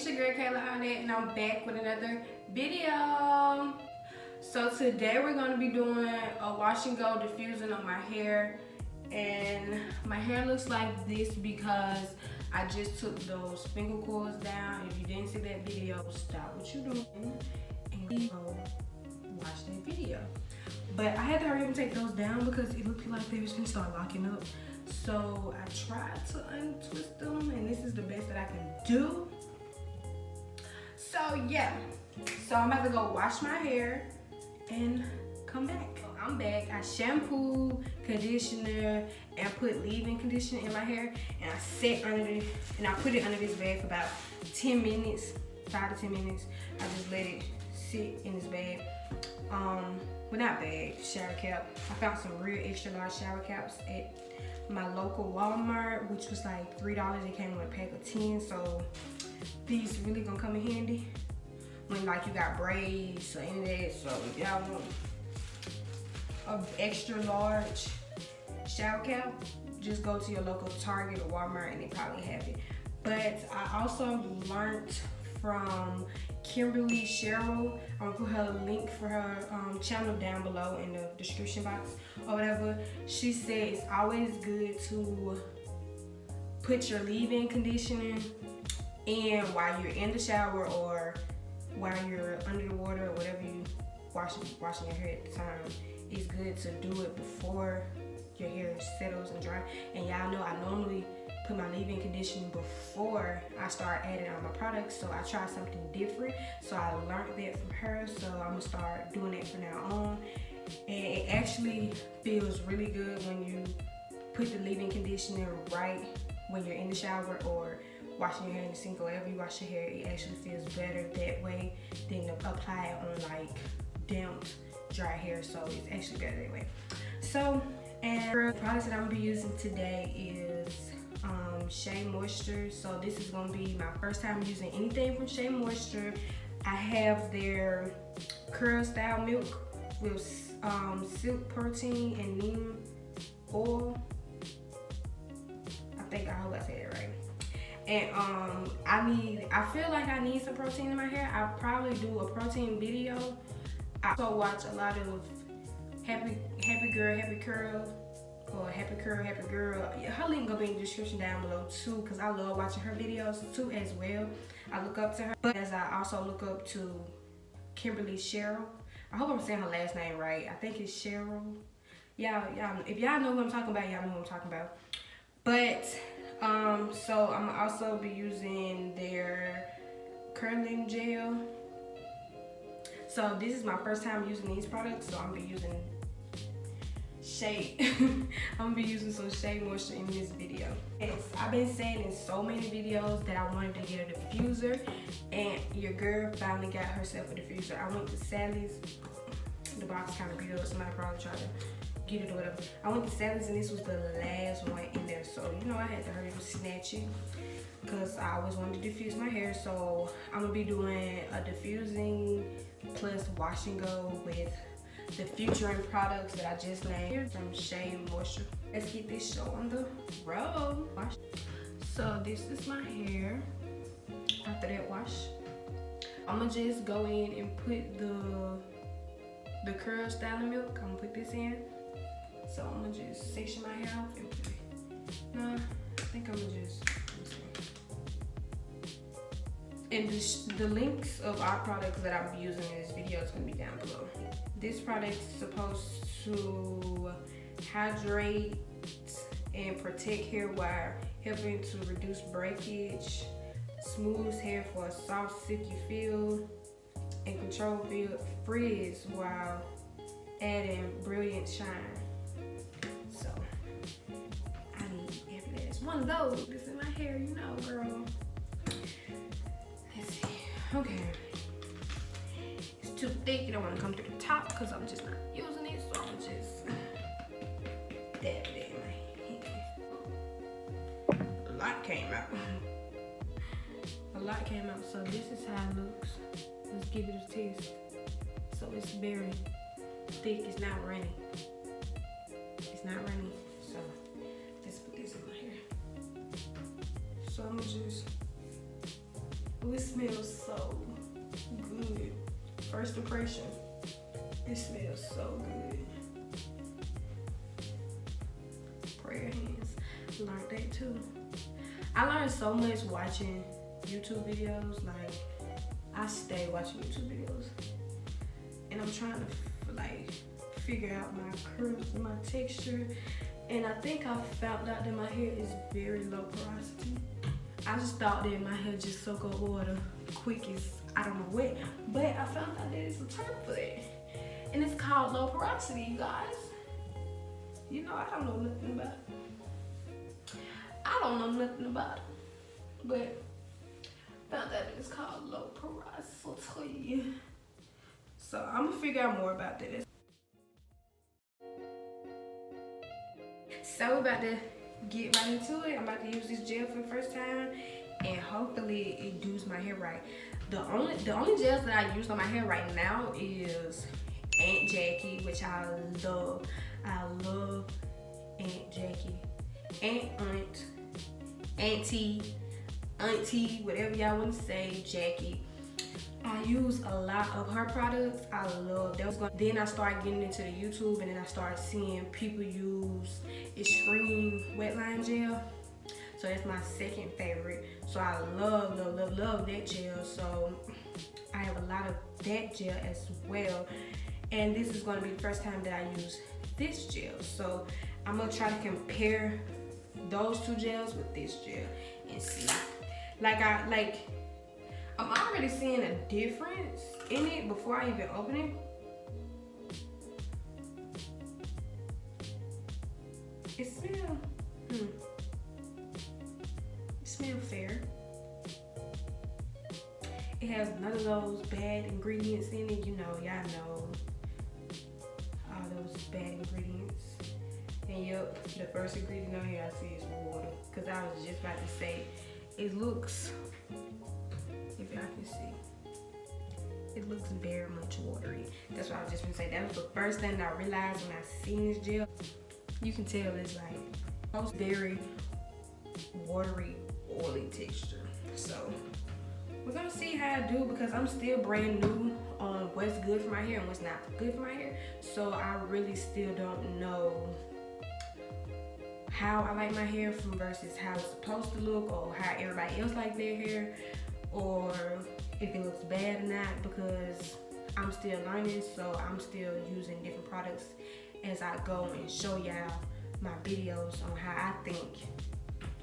it's your girl Kayla Honey, and I'm back with another video. So today we're going to be doing a wash and go diffusing on my hair, and my hair looks like this because I just took those finger coils down. If you didn't see that video, stop what you're doing and go watch that video. But I had to hurry up and take those down because it looked like they was gonna start locking up. So I tried to untwist them, and this is the best that I can do. So yeah, so I'm about to go wash my hair and come back. I'm back. I shampoo, conditioner, and put leave-in conditioner in my hair, and I set under it, and I put it under this bag for about 10 minutes, 5 to 10 minutes. I just let it sit in this bag. Well, not bag, shower cap. I found some real extra large shower caps at my local Walmart, which was like $3. It came with a pack of 10, so these really gonna come in handy when like you got braids or any of that. So if y'all want an extra large shower cap, just go to your local Target or Walmart and they probably have it. But I also learned from Kimberly Cherrell. I'm gonna put her link for her channel down below in the description box or whatever. She said it's always good to put your leave-in conditioner in while you're in the shower or while you're under the water or whatever you washing your hair at the time. It's good to do it before your hair settles and dry. And y'all know I normally put my leave-in conditioner before I start adding all my products, so I tried something different. So I learned that from her, so I'm gonna start doing that from now on. And it actually feels really good when you put the leave-in conditioner right when you're in the shower or washing your hair in the sink or wherever you wash your hair. It actually feels better that way than to apply it on like damp, dry hair. So it's actually better that way. So, and the products that I'm gonna be using today is Shea Moisture. So this is gonna be my first time using anything from Shea Moisture. I have their curl style milk with silk protein and neem oil. I hope I said it right. And I feel like I need some protein in my hair. I'll probably do a protein video. I also watch a lot of Happycurl, or Happycurlhappygirl. Her link gonna be in the description down below too, because I love watching her videos too as well. I look up to her, but as I also look up to Kimberly Cherrell. I hope I'm saying her last name right. I think it's Cherrell. Y'all, if y'all know who I'm talking about, y'all know who I'm talking about. But so I'm gonna also be using their curling gel. So this is my first time using these products, so I'm gonna be using Shea. I'm gonna be using some Shea Moisture in this video. Yes, I've been saying in so many videos that I wanted to get a diffuser, and your girl finally got herself a diffuser. I went to Sally's. The box kind of beat up. Somebody probably tried to get it or whatever. I went to Sally's and this was the last one in there. So, you know, I had to hurry up and snatch it because I always wanted to diffuse my hair. So I'm gonna be doing a diffusing plus wash and go with the featuring products that I just named from Shea Moisture. Let's get this show on the road. So this is my hair after that wash. I'm gonna just go in and put the curl style milk. I'm gonna put this in. So I'm gonna just section my hair off and put it. No, I think I'm gonna just. And the links of our products that I'll be using in this video is gonna be down below. This product is supposed to hydrate and protect hair while helping to reduce breakage, smooths hair for a soft, silky feel, and control frizz while adding brilliant shine. So I need every last one of those. This in my hair, you know, girl. Let's see. Okay. It's too thick. You don't want to come to the top because I'm just not using it. So I'm just dab it in my hand. A lot came out. A lot came out. So this is how it looks. Let's give it a taste. So it's very thick. It's not runny. It's not runny. So let's put this in my hair. So I'm gonna just Oh, it smells so good. First impression, it smells so good. Prayer hands, learned that too. I learned so much watching YouTube videos. Like, I stay watching YouTube videos, and I'm trying to like figure out my curls and my texture. And I think I found out that my hair is very low porosity. I just thought that my hair just soak up water quick as I don't know what, but I found out that it's a term for that, and it's called low porosity, you guys. You know, I don't know nothing about it. I don't know nothing about it, but found out that it's called low porosity. So I'm gonna figure out more about that. So we're about to get right into it. I'm about to use this gel for the first time, and hopefully it does my hair right. The only gels that I use on my hair right now is Aunt Jackie, which I love. I love Aunt Jackie. Auntie, whatever y'all want to say, Jackie. I use a lot of her products. I love those. Then I started getting into the YouTube, and then I started seeing people use Extreme Wet Line Gel. So that's my second favorite. So I love that gel. So I have a lot of that gel as well. And this is going to be the first time that I use this gel. So I'm going to try to compare those two gels with this gel and see. I'm already seeing a difference in it before I even open it. It smells fair. It has none of those bad ingredients in it. You know, y'all know all those bad ingredients. And yep, the first ingredient on here I see is water. Cause I was just about to say, it looks, if y'all can see, it looks very much watery. That's what I was just gonna say. That was the first thing that I realized when I seen this gel. You can tell it's like most very watery, oily texture. So we're gonna see how I do, because I'm still brand new on what's good for my hair and what's not good for my hair. So I really still don't know how I like my hair from versus how it's supposed to look, or how everybody else like their hair, or if it looks bad or not, because I'm still learning. So I'm still using different products as I go and show y'all my videos on how I think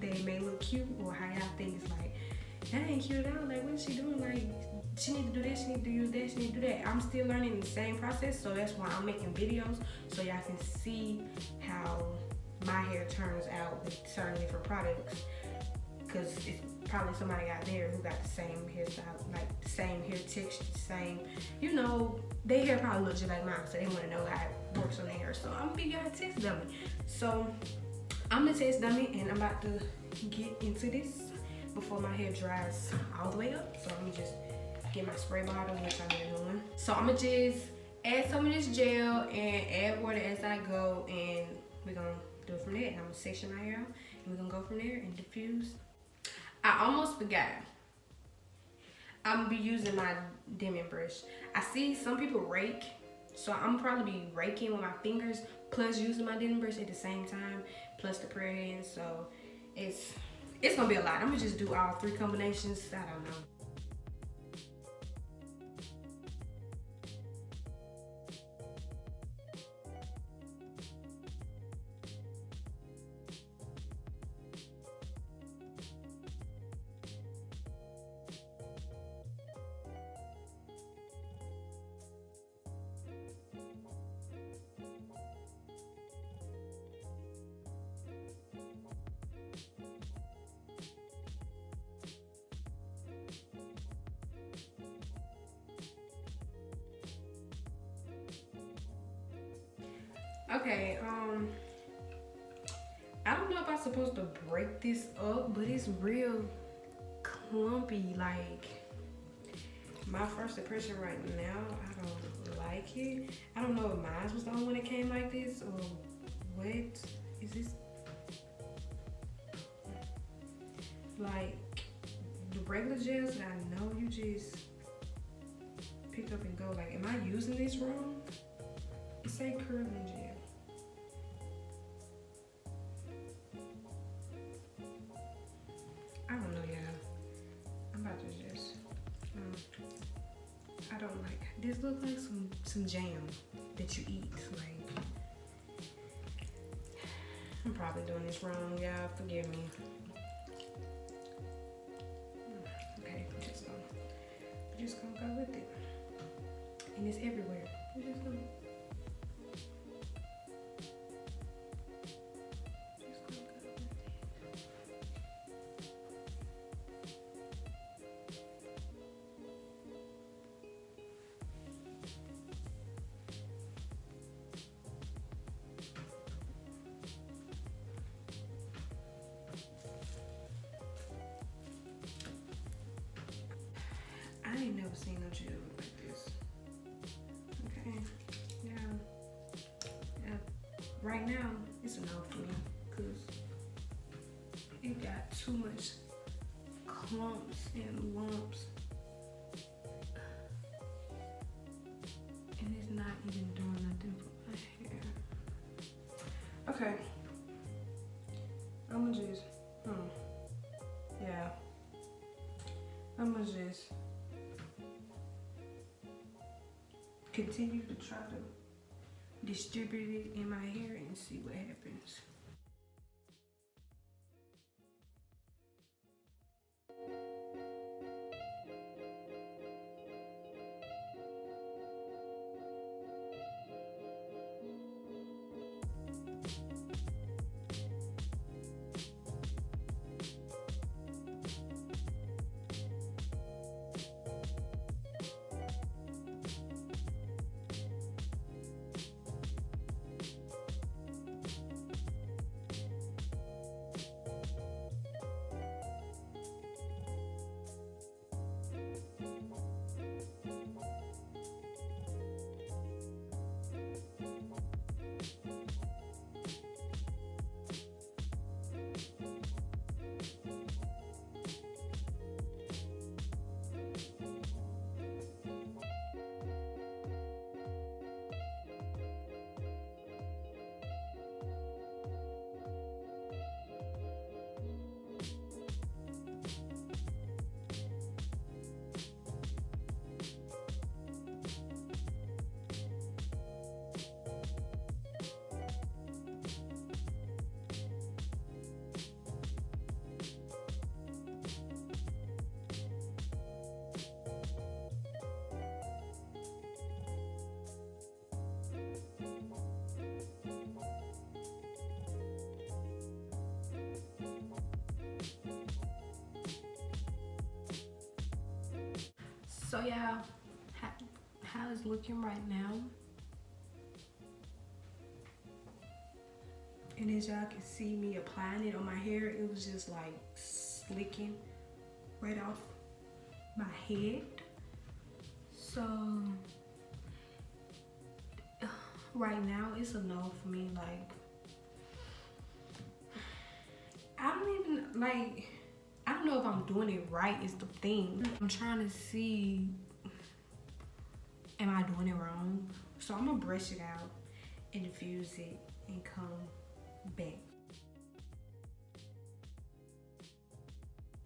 they may look cute, or how y'all think it's like, that ain't cute at all. Like, what is she doing? Like, she need to do this, she need to use that, she need to do that. I'm still learning the same process, so that's why I'm making videos, so y'all can see how my hair turns out with certain different products. Because it's probably somebody out there who got the same hairstyle, like the same hair texture, same, you know, their hair probably looks just like mine, so they want to know how it works on their hair. So I'm gonna give y'all a test dummy. So I'm the test dummy, and I'm about to get into this before my hair dries all the way up. So let me just get my spray bottle, which I've been doing. So I'm gonna just add some of this gel and add water as I go, and we're gonna do it from there. And I'm gonna section my hair out, and we're gonna go from there and diffuse. I almost forgot. I'm gonna be using my dimming brush. I see some people rake, so I'm probably be raking with my fingers plus using my dimming brush at the same time, plus the prayer hands. So it's gonna be a lot. I'm gonna just do all three combinations. I don't know. Okay, I don't know if I'm supposed to break this up, but it's real clumpy. Like, my first impression right now, I don't like it. I don't know if mine was the only one that came like this, or what is this? Like, the regular gels that I know you just pick up and go. Like, am I using this wrong? It say curling gel. I don't know, y'all. I'm about to just, I don't like, this looks like some jam that you eat. Like, I'm probably doing this wrong, y'all. Forgive me. Okay, we're just gonna go with it. And it's everywhere. We're just gonna go with it. I ain't never seen no gel like this. Okay, yeah. Right now, it's a no for me because it got too much clumps and lumps. And it's not even doing nothing for my hair. Okay. I'ma just, yeah. I'ma just continue to try to distribute it in my hair and see what happens. So yeah, how it's looking right now. And as y'all can see me applying it on my hair, it was just like slicking right off my head. So right now it's a no for me. Like, I don't know if I'm doing it right is the thing. I'm trying to see, am I doing it wrong? So I'm gonna brush it out and diffuse it and come back.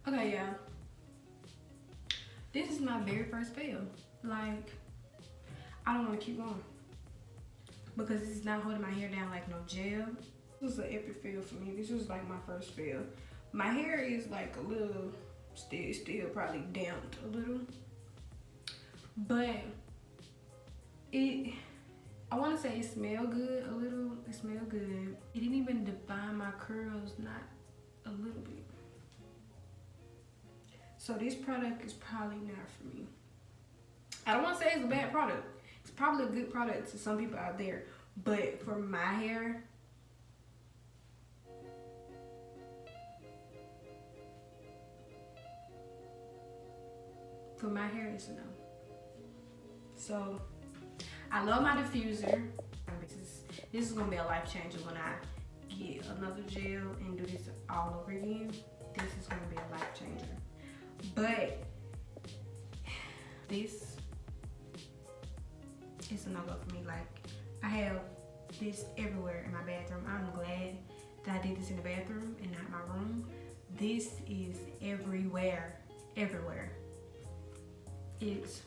Okay, yeah. This is my very first fail. Like, I don't wanna keep going because this is not holding my hair down like no gel. This was an epic fail for me. This was like my first fail. My hair is like a little, still probably damped a little, but I want to say it smelled good a little. It smelled good. It didn't even define my curls, not a little bit. So this product is probably not for me. I don't want to say it's a bad product. It's probably a good product to some people out there, but for my hair, it's a no. So I love my diffuser. This is gonna be a life changer when I get another gel and do this all over again. This is gonna be a life changer. But this is a no-go for me. Like, I have this everywhere in my bathroom. I'm glad that I did this in the bathroom and not my room. This is everywhere, everywhere. It's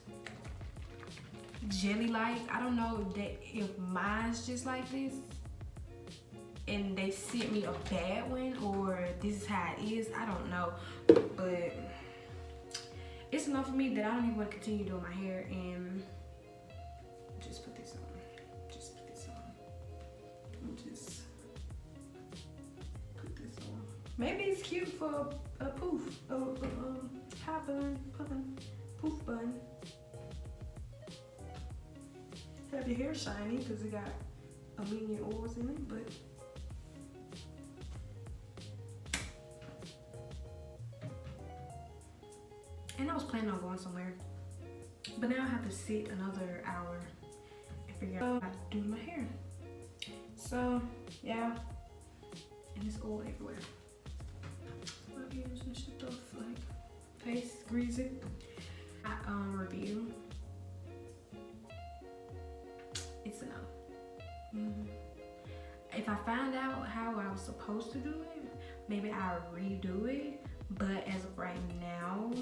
jelly-like. I don't know if mine's just like this and they sent me a bad one, or this is how it is. I don't know, but it's enough for me that I don't even want to continue doing my hair. And just put this on. Just put this on. Just put this on. Maybe it's cute for a poof, hot bun, poof bun. Have your hair shiny because it got a million oils in it, but and I was planning on going somewhere, but now I have to sit another hour and figure out how to do my hair. So yeah, and it's all everywhere. My ears and stuff, like face, greasy. Review. It's a no. If I find out how I was supposed to do it, maybe I'll redo it. But as of right now,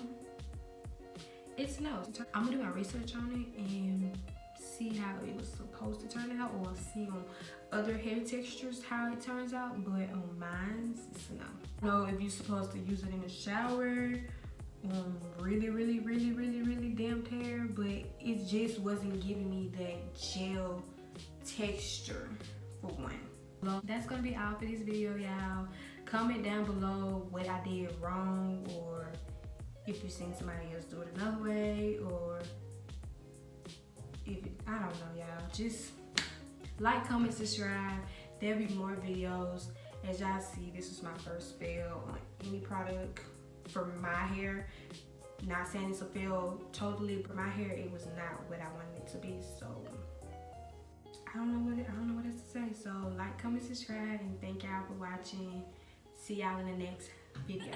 it's no. I'm gonna do my research on it and see how it was supposed to turn out, or see on other hair textures how it turns out. But on mine, it's a no. I know if you're supposed to use it in the shower, really damp hair, but it just wasn't giving me that gel texture for one. Well, that's gonna be all for this video, y'all. Comment down below what I did wrong, or if you've seen somebody else do it another way, or if I don't know, y'all. Just like, comment, subscribe. There'll be more videos. As y'all see, this is my first fail on any product for my hair. Not saying it's a fail totally, but my hair, it was not what I wanted it to be. So I don't know what else to say. So like, comment, subscribe, and thank y'all for watching. See y'all in the next video.